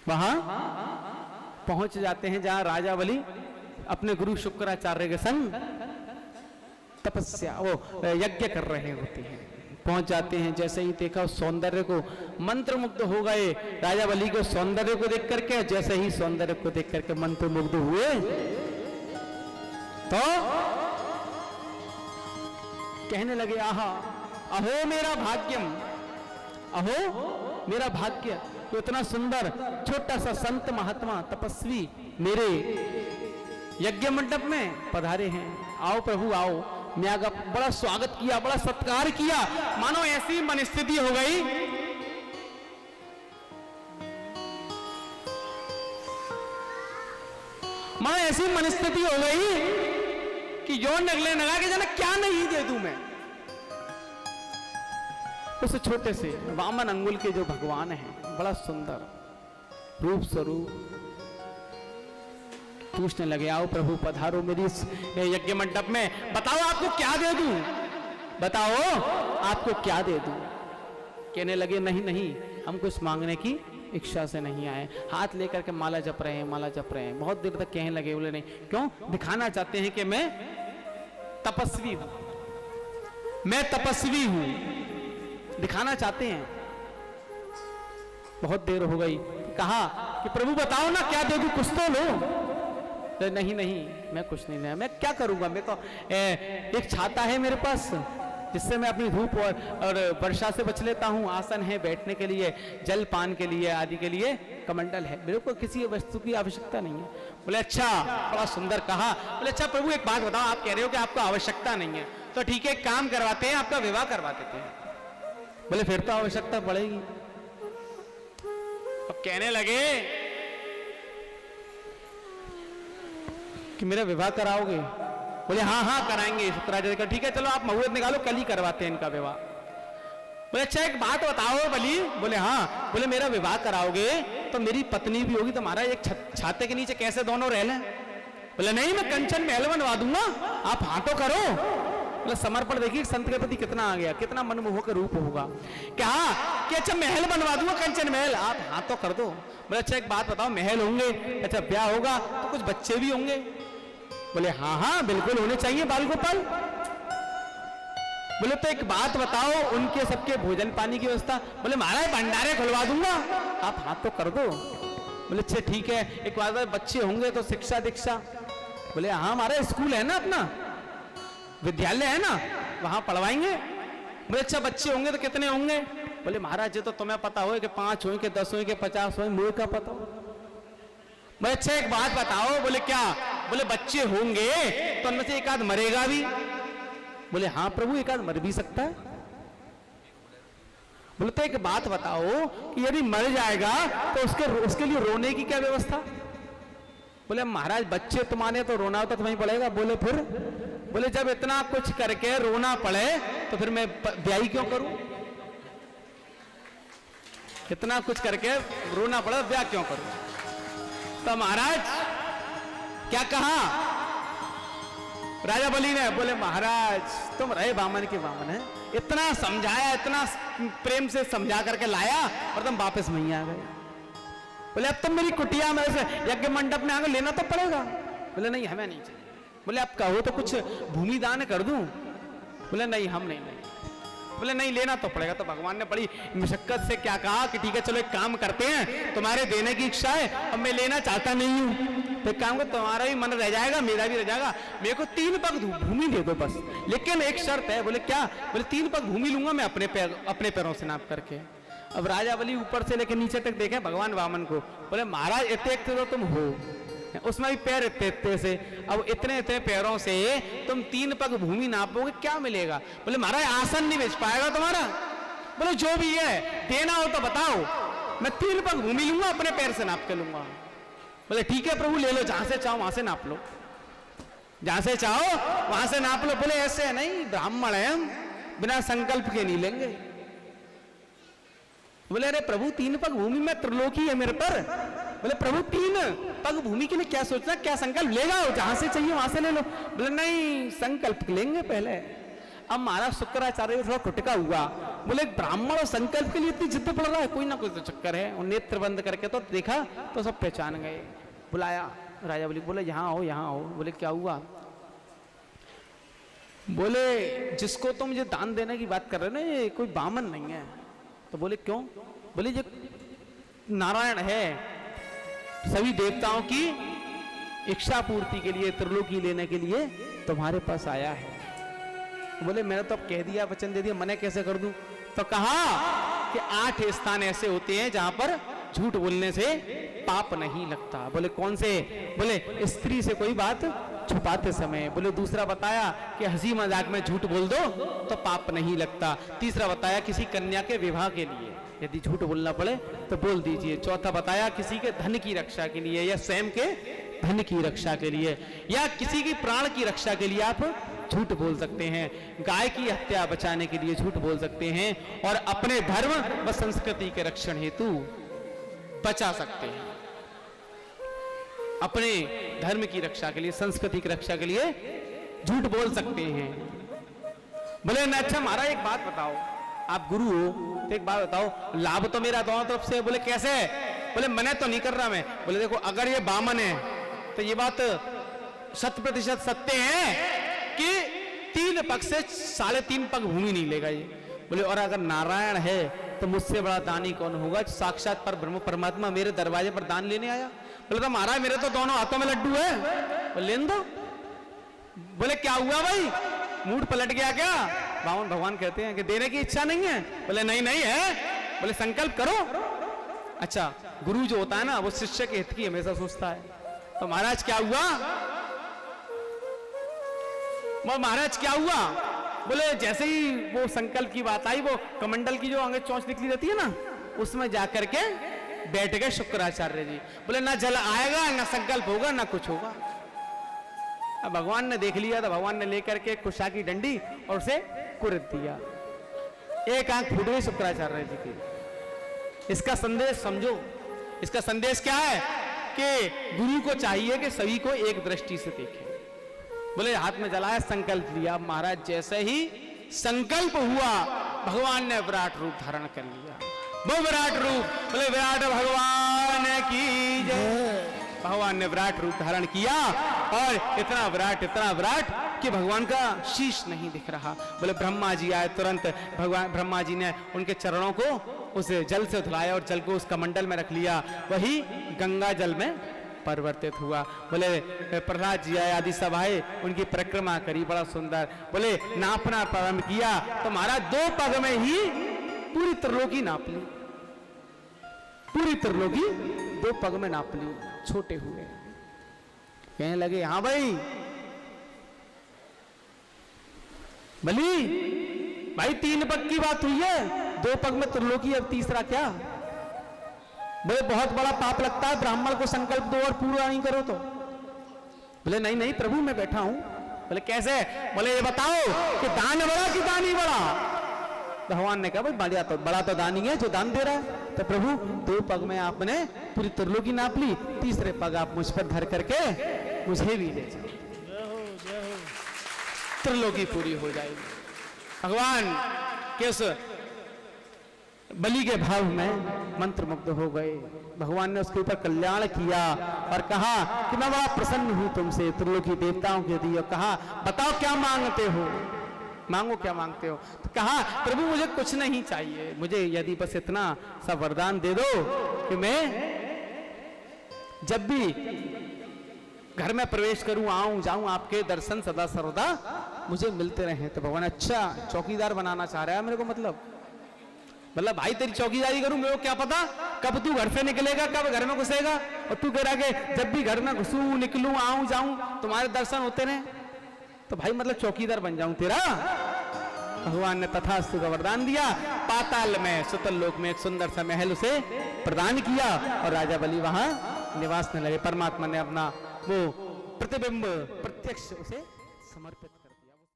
वहां पहुंच जाते हैं जहां राजा बलि अपने गुरु शुक्राचार्य के संग तपस्या वो यज्ञ कर रहे होते हैं। पहुंच जाते हैं, जैसे ही देखा उस सौंदर्य को मंत्रमुग्ध हो गए। राजा बलि के सौंदर्य को देख करके, जैसे ही सौंदर्य को देख करके मंत्रमुग्ध हुए तो कहने लगे, आहा अहो मेरा भाग्यम, अहो मेरा भाग्य, तो इतना सुंदर छोटा सा संत महात्मा तपस्वी मेरे यज्ञ मंडप में पधारे हैं। आओ प्रभु आओ। मैं आगे बड़ा स्वागत किया, बड़ा सत्कार किया, मानो ऐसी मनस्थिति हो गई मानो ऐसी मनस्थिति हो गई कि जो नगले नगा के जाना क्या नहीं दे दूं मैं। उस छोटे से वामन अंगुल के जो भगवान हैं, बड़ा सुंदर रूप स्वरूप, पूछने लगे, आओ प्रभु पधारो मेरी इस यज्ञ मंडप में, बताओ आपको क्या दे दूं, बताओ आपको क्या दे दूं। कहने लगे, नहीं नहीं, हम कुछ मांगने की इच्छा से नहीं आए। हाथ लेकर के माला जप रहे हैं, माला जप रहे हैं। बहुत देर तक कहने लगे, बोले नहीं, क्यों? दिखाना चाहते हैं कि मैं तपस्वी हूं, मैं तपस्वी हूं, दिखाना चाहते हैं। बहुत देर हो गई, कहा कि प्रभु बताओ ना क्या दे दूं, कुछ तो लो। तो नहीं नहीं, मैं कुछ नहीं लिया, मैं क्या करूंगा, मैं तो एक छाता है मेरे पास जिससे मैं अपनी धूप और वर्षा से बच लेता हूँ, आसन है बैठने के लिए, जल पान के लिए आदि के लिए कमंडल है, मेरे को किसी वस्तु की आवश्यकता नहीं है। बोले अच्छा, बड़ा सुंदर कहा। बोले अच्छा प्रभु एक बात बताओ, आप कह रहे हो कि आपको आवश्यकता नहीं है, तो ठीक है काम करवाते हैं, आपका विवाह करवा देते हैं। बोले फिर तो आवश्यकता पड़ेगी। अब कहने लगे कि मेरा विवाह कराओगे? बोले हाँ हाँ कराएंगे शुक्राचार्य का। ठीक है चलो आप मुहूर्त निकालो, कल ही करवाते हैं इनका विवाह। बोले अच्छा एक बात बताओ बलि। बोले हाँ। बोले मेरा विवाह कराओगे तो मेरी पत्नी भी होगी, तुम्हारा एक छाते के नीचे कैसे दोनों रह लें? बोले नहीं मैं कंचन महल बनवा दूंगा, आप हाँ तो करो। बोले समर्पण देखिए संत के प्रति कितना आ गया, कितना मनमोहक रूप होगा। क्या कि अच्छा महल बनवा दूंगा, कंचन महल, आप हाँ तो कर दो। बोले अच्छा एक बात बताओ, महल होंगे, अच्छा ब्याह होगा तो कुछ बच्चे भी होंगे? बोले हाँ हाँ बिल्कुल होने चाहिए बाल गोपाल। बोले तो एक बात बताओ, उनके सबके भोजन पानी की व्यवस्था? बोले महाराज भंडारे खुलवा दूंगा, आप हाथ तो कर दो। बोले अच्छा ठीक है, एक बात, बच्चे होंगे तो शिक्षा दीक्षा? बोले हाँ हमारा स्कूल है ना, अपना विद्यालय है ना, वहां पढ़वाएंगे। बोले अच्छा बच्चे होंगे तो कितने होंगे? बोले महाराज ये तो तुम्हें पता हो कि 5 हो, 10 हो, 50 हो, मुझे क्या पता। बोले अच्छा एक बात बताओ। बोले क्या? बोले बच्चे होंगे तो उनमें से एक आध मरेगा भी? बोले हाँ प्रभु एक आध मर भी सकता है। बोले तो एक बात बताओ कि यदि मर जाएगा तो उसके लिए रोने की क्या व्यवस्था? बोले महाराज बच्चे तुम्हारे तो रोना तो तुम्हें पड़ेगा। बोले फिर? बोले जब इतना कुछ करके रोना पड़े तो फिर मैं ब्याही क्यों करूं? इतना कुछ करके रोना पड़े ब्याह क्यों करूं? तो महाराज क्या कहा राजा बलि ने? बोले महाराज तुम रहे बामन के बामन है, इतना समझाया, इतना प्रेम से समझा करके लाया और तुम वापस वहीं आ गए। बोले अब तुम मेरी कुटिया में से यज्ञ मंडप में आ गए, लेना तो पड़ेगा। बोले नहीं हमें नहीं चाहिए। बोले आप कहो तो कुछ भूमि दान कर दूं? बोले नहीं हम नहीं। बोले नहीं लेना तो पड़ेगा। तो भगवान ने बड़ी मशक्कत से क्या कहा कि ठीक है चलो एक काम करते हैं, तुम्हारे देने की इच्छा है, अब मैं लेना चाहता नहीं हूं, तो एक काम कर, तुम्हारा भी मन रह जाएगा मेरा भी रह जाएगा, मेरे को 3 पग भूमि दे दो बस, लेकिन एक शर्त है। बोले क्या? बोले 3 पग भूमि लूंगा मैं अपने पैरों से नाप करके। अब राजा बलि ऊपर से लेकर नीचे तक देखे भगवान वामन को। बोले महाराज इतने तो तुम हो, उसमें भी पैर इतने से, अब इतने पैरों से तुम 3 पग भूमि नापोगे क्या मिलेगा? बोले महाराज आसन नहीं बेच पाएगा तुम्हारा। बोले जो भी है देना हो तो बताओ, मैं 3 पग भूमि लूंगा, अपने पैर से नाप के लूंगा। बोले ठीक है प्रभु ले लो, जहां से चाहो वहां से नाप लो, जहां से चाहो वहां से नाप लो। बोले ऐसे नहीं, ब्राह्मण है हम, बिना संकल्प के नहीं लेंगे। बोले अरे प्रभु 3 पग भूमि में त्रिलोकी है मेरे पर। बोले प्रभु 3 पग भूमि के लिए क्या सोचना, क्या संकल्प? ले जाओ जहां से चाहिए वहां से ले लो। बोले नहीं संकल्प लेंगे पहले। अब महाराज शुक्राचार्य थोड़ा खुटका हुआ, बोले ब्राह्मण और संकल्प के लिए इतनी जिद पड़ रहा है, कोई ना कोई तो चक्कर है। और नेत्र बंद करके तो देखा तो सब पहचान गए। बुलाया राजा बलि, बोले यहाँ आओ यहाँ आओ। बोले क्या हुआ? बोले जिसको तुम मुझे दान देने की बात कर रहे हो ना, ये कोई बामन नहीं है। तो बोले क्यों? बोले ये नारायण है, सभी देवताओं की इच्छा पूर्ति के लिए, त्रिलोकी लेने के लिए तुम्हारे पास आया है। बोले मैंने तो अब कह दिया, वचन दे दिया, मना कैसे कर दूं? तो कहा कि 8 स्थान ऐसे होते हैं जहां पर झूठ बोलने से पाप नहीं लगता। बोले कौन से? बोले स्त्री से कोई बात छुपाते समय। बोले दूसरा बताया कि हंसी मजाक में झूठ बोल दो तो पाप नहीं लगता। तीसरा बताया किसी कन्या के विवाह के लिए यदि झूठ बोलना पड़े तो बोल दीजिए। चौथा बताया किसी के धन की रक्षा के लिए, या स्वयं के धन की रक्षा के लिए, या किसी की प्राण की रक्षा के लिए आप झूठ बोल सकते हैं। गाय की हत्या बचाने के लिए झूठ बोल सकते हैं, और अपने धर्म व संस्कृति के रक्षण हेतु बचा सकते हैं। अपने धर्म की रक्षा के लिए, संस्कृति की रक्षा के लिए झूठ बोल सकते हैं। बोले ना अच्छा महाराज एक बात बताओ, आप गुरु हो तो एक बात बताओ, लाभ तो मेरा दोनों तरफ से। बोले कैसे? बोले मैंने तो नहीं कर रहा मैं। बोले देखो अगर ये बामन है तो ये बात 100% सत्य है कि 3 पग से 3.5 पग भूमि नहीं लेगा ये। बोले और अगर नारायण है तो मुझसे बड़ा दानी कौन होगा? साक्षात पर ब्रह्म परमात्मा मेरे दरवाजे पर दान लेने आया। बोले तो महाराज मेरे तो दोनों हाथों में लड्डू है, बोले लेन दो। बोले क्या हुआ भाई, मूड पलट गया क्या? बावन भगवान कहते हैं कि देने की इच्छा नहीं है। बोले नहीं नहीं है। बोले संकल्प करो। अच्छा गुरु जो होता है ना वो शिष्य के हित की हमेशा सोचता है। तो महाराज क्या हुआ? महाराज क्या हुआ? बोले जैसे ही वो संकल्प की बात आई, वो कमंडल की जो आगे चोंच निकली रहती है ना, उसमें जाकर के बैठ गए शुक्राचार्य जी। बोले ना जल आएगा ना संकल्प होगा ना कुछ होगा। अब भगवान ने देख लिया तो भगवान ने लेकर के कुशा की डंडी और उसे कुरत दिया। एक आंख फूट गई शुक्राचार्य जी की। इसका संदेश समझो। इसका संदेश क्या है कि गुरु को चाहिए कि सभी को एक दृष्टि से देखे। बोले हाथ में जलाया, संकल्प लिया। महाराज जैसे ही संकल्प हुआ भगवान ने विराट रूप धारण कर लिया। वो विराट रूप, बोले विराट भगवान की जय। भगवान ने विराट रूप धारण किया और इतना विराट कि भगवान का शीश नहीं दिख रहा। बोले ब्रह्मा जी आए, तुरंत भगवान ब्रह्मा जी ने उनके चरणों को उस जल से धुलाया और जल को उस कमंडल में रख लिया। वही गंगा जल में परिवर्तित हुआ। बोले प्रहलाद जी आए, आदि सब आए, उनकी परिक्रमा करी, बड़ा सुंदर। बोले नापना प्रारंभ किया तो महाराज 2 पग में ही पूरी त्रिलोकी नाप ली। पूरी त्रिलोकी 2 पग में नाप ली। छोटे हुए कहने लगे हाँ भाई बली भाई 3 पग की बात हुई है, 2 पग में त्रिलोकी, अब तीसरा क्या? बोले बहुत बड़ा पाप लगता है ब्राह्मण को संकल्प दो और पूरा नहीं करो तो। बोले नहीं नहीं प्रभु मैं बैठा हूं। बोले कैसे? बोले ये बताओ कि दान बड़ा कि दानी बड़ा? भगवान ने कहा भाई बड़ा तो दानी है जो दान दे रहा है। तो प्रभु 2 पग में आपने पूरी त्रिलोकी नाप ली, तीसरे पग आप मुझ पर धर करके मुझे भी ले जाओ, त्रिलोकी पूरी हो जाएगी। भगवान किस बलि के भाव में मंत्रमुग्ध हो गए। भगवान ने उसके ऊपर कल्याण किया और कहा कि मैं बड़ा प्रसन्न हूं तुमसे, त्रिलोकी देवताओं के दिए। कहा बताओ क्या मांगते हो, मांगो क्या मांगते हो? तो कहा प्रभु मुझे कुछ नहीं चाहिए, मुझे यदि बस इतना सा वरदान दे दो कि मैं जब भी घर में प्रवेश करूं, आऊं जाऊं, आपके दर्शन सदा सर्वदा मुझे मिलते रहे। तो भगवान अच्छा चौकीदार बनाना चाह रहा है मेरे को, मतलब भाई तेरी चौकीदारी करूं, मेरे को क्या पता कब तू घर से निकलेगा, कब घर में घुसेगा, और तू कह रहा कि जब भी घर में घुसूं निकलूं आऊं जाऊं तुम्हारे दर्शन होते रहे। तो भाई मतलब चौकीदार बन जाऊं तेरा। भगवान ने तथास्तु का वरदान दिया। पाताल में सुतल लोक में एक सुंदर सा महल उसे प्रदान किया और राजा बलि वहां निवास में लगे। परमात्मा ने अपना वो प्रतिबिंब प्रत्यक्ष उसे समर्पित